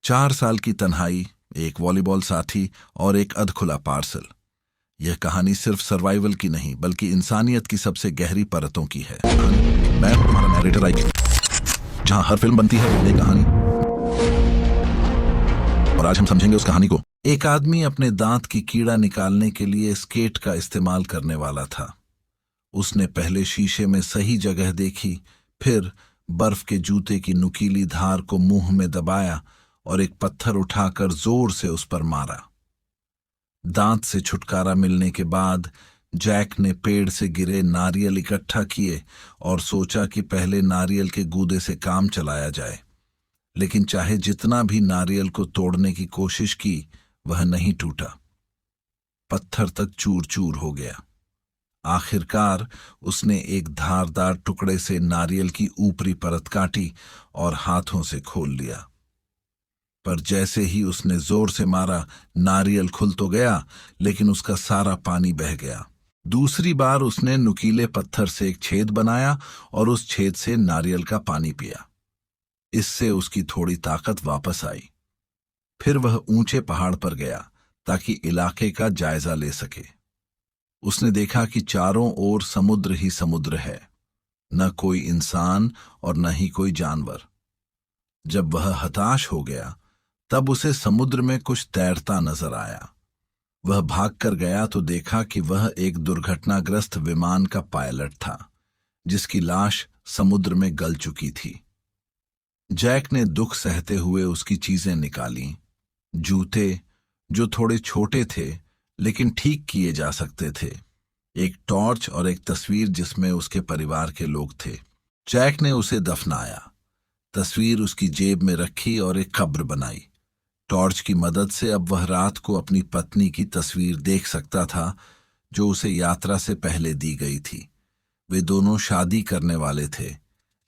4 साल की तन्हाई, एक वॉलीबॉल साथी और एक अधखुला पार्सल। यह कहानी सिर्फ सर्वाइवल की नहीं बल्कि इंसानियत की सबसे गहरी परतों की है। मैं हूं तुम्हारा नैरेटर आई, जहां हर फिल्म बनती है एक कहानी, और आज हम समझेंगे उस कहानी को। एक आदमी अपने दांत की कीड़ा निकालने के लिए स्केट का इस्तेमाल करने वाला था। उसने पहले शीशे में सही जगह देखी, फिर बर्फ के जूते की नुकीली धार को मुंह में दबाया और एक पत्थर उठाकर जोर से उस पर मारा। दांत से छुटकारा मिलने के बाद जैक ने पेड़ से गिरे नारियल इकट्ठा किए और सोचा कि पहले नारियल के गूदे से काम चलाया जाए। लेकिन चाहे जितना भी नारियल को तोड़ने की कोशिश की, वह नहीं टूटा। पत्थर तक चूर चूर हो गया। आखिरकार उसने एक धारदार टुकड़े से नारियल की ऊपरी परत काटी और हाथों से खोल लिया। पर जैसे ही उसने जोर से मारा, नारियल खुल तो गया, लेकिन उसका सारा पानी बह गया। दूसरी बार उसने नुकीले पत्थर से एक छेद बनाया और उस छेद से नारियल का पानी पिया। इससे उसकी थोड़ी ताकत वापस आई। फिर वह ऊंचे पहाड़ पर गया ताकि इलाके का जायजा ले सके। उसने देखा कि चारों ओर समुद्र ही समुद्र है, न कोई इंसान और न ही कोई जानवर। जब वह हताश हो गया, तब उसे समुद्र में कुछ तैरता नजर आया। वह भागकर गया तो देखा कि वह एक दुर्घटनाग्रस्त विमान का पायलट था, जिसकी लाश समुद्र में गल चुकी थी। जैक ने दुख सहते हुए उसकी चीजें निकाली। जूते, जो थोड़े छोटे थे लेकिन ठीक किए जा सकते थे, एक टॉर्च और एक तस्वीर जिसमें उसके परिवार के लोग थे। जैक ने उसे दफनाया, तस्वीर उसकी जेब में रखी और एक कब्र बनाई। टॉर्च की मदद से अब वह रात को अपनी पत्नी की तस्वीर देख सकता था, जो उसे यात्रा से पहले दी गई थी। वे दोनों शादी करने वाले थे,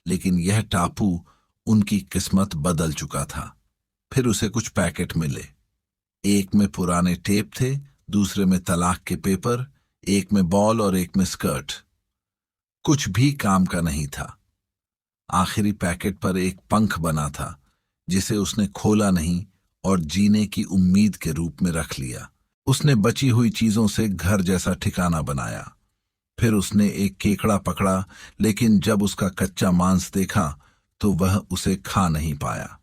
लेकिन यह टापू उनकी किस्मत बदल चुका था। फिर उसे कुछ पैकेट मिले। एक में पुराने टेप थे, दूसरे में तलाक के पेपर, एक में बॉल और एक में स्कर्ट। कुछ भी काम का नहीं था। आखिरी पैकेट पर एक पंख बना था, जिसे उसने खोला नहीं और जीने की उम्मीद के रूप में रख लिया। उसने बची हुई चीजों से घर जैसा ठिकाना बनाया। फिर उसने एक केकड़ा पकड़ा, लेकिन जब उसका कच्चा मांस देखा तो वह उसे खा नहीं पाया।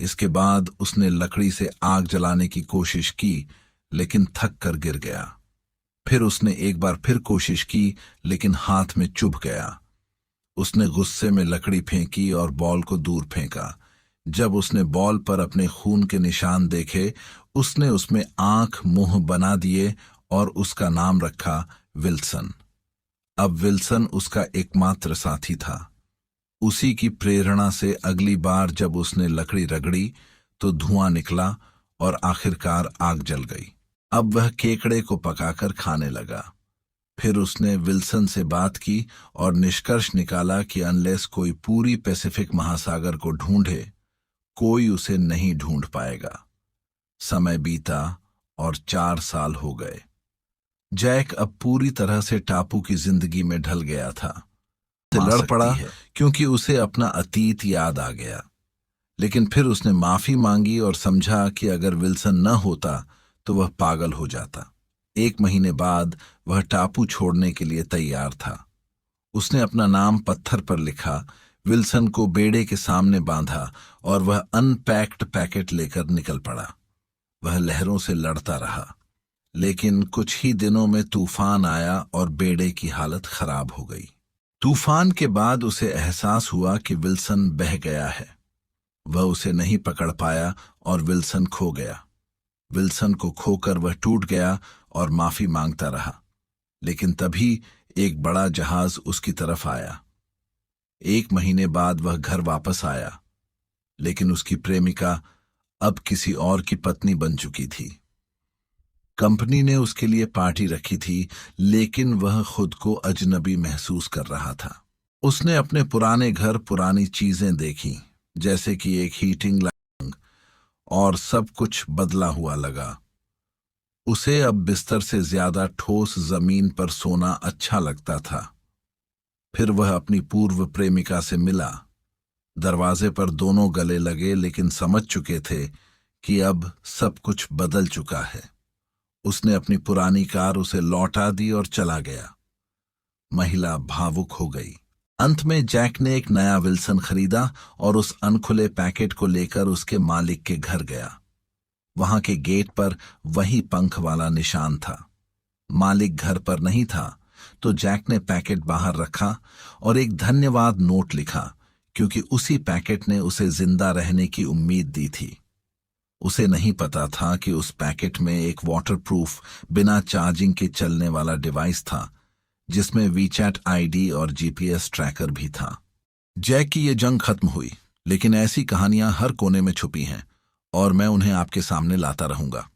इसके बाद उसने लकड़ी से आग जलाने की कोशिश की, लेकिन थक कर गिर गया। फिर उसने एक बार फिर कोशिश की, लेकिन हाथ में चुभ गया। उसने गुस्से में लकड़ी फेंकी और बॉल को दूर फेंका। जब उसने बॉल पर अपने खून के निशान देखे, उसने उसमें आंख मुंह बना दिए और उसका नाम रखा विल्सन। अब विल्सन उसका एकमात्र साथी था। उसी की प्रेरणा से अगली बार जब उसने लकड़ी रगड़ी तो धुआं निकला और आखिरकार आग जल गई। अब वह केकड़े को पकाकर खाने लगा। फिर उसने विल्सन से बात की और निष्कर्ष निकाला कि अनलेस कोई पूरी पैसिफिक महासागर को ढूंढे, कोई उसे नहीं ढूंढ पाएगा। समय बीता और 4 साल हो गए। जैक अब पूरी तरह से टापू की जिंदगी में ढल गया था। से लड़ पड़ा क्योंकि उसे अपना अतीत याद आ गया। लेकिन फिर उसने माफी मांगी और समझा कि अगर विल्सन न होता तो वह पागल हो जाता। 1 महीने बाद वह टापू छोड़ने के लिए तैयार था। उसने अपना नाम पत्थर पर लिखा, विल्सन को बेड़े के सामने बांधा और वह अनपैक्ड पैकेट लेकर निकल पड़ा। वह लहरों से लड़ता रहा, लेकिन कुछ ही दिनों में तूफान आया और बेड़े की हालत खराब हो गई। तूफान के बाद उसे एहसास हुआ कि विल्सन बह गया है। वह उसे नहीं पकड़ पाया और विल्सन खो गया। विल्सन को खोकर वह टूट गया और माफी मांगता रहा। लेकिन तभी एक बड़ा जहाज उसकी तरफ आया। 1 महीने बाद वह घर वापस आया, लेकिन उसकी प्रेमिका अब किसी और की पत्नी बन चुकी थी। कंपनी ने उसके लिए पार्टी रखी थी, लेकिन वह खुद को अजनबी महसूस कर रहा था। उसने अपने पुराने घर, पुरानी चीजें देखी, जैसे कि एक हीटिंग लाइट, और सब कुछ बदला हुआ लगा। उसे अब बिस्तर से ज्यादा ठोस जमीन पर सोना अच्छा लगता था। फिर वह अपनी पूर्व प्रेमिका से मिला। दरवाजे पर दोनों गले लगे, लेकिन समझ चुके थे कि अब सब कुछ बदल चुका है। उसने अपनी पुरानी कार उसे लौटा दी और चला गया। महिला भावुक हो गई। अंत में जैक ने एक नया विल्सन खरीदा और उस अनखुले पैकेट को लेकर उसके मालिक के घर गया। वहां के गेट पर वही पंख वाला निशान था। मालिक घर पर नहीं था, तो जैक ने पैकेट बाहर रखा और एक धन्यवाद नोट लिखा, क्योंकि उसी पैकेट ने उसे जिंदा रहने की उम्मीद दी थी। उसे नहीं पता था कि उस पैकेट में एक वाटरप्रूफ, बिना चार्जिंग के चलने वाला डिवाइस था, जिसमें वीचैट आईडी और जीपीएस ट्रैकर भी था। जैक की ये जंग खत्म हुई, लेकिन ऐसी कहानियां हर कोने में छुपी हैं और मैं उन्हें आपके सामने लाता रहूंगा।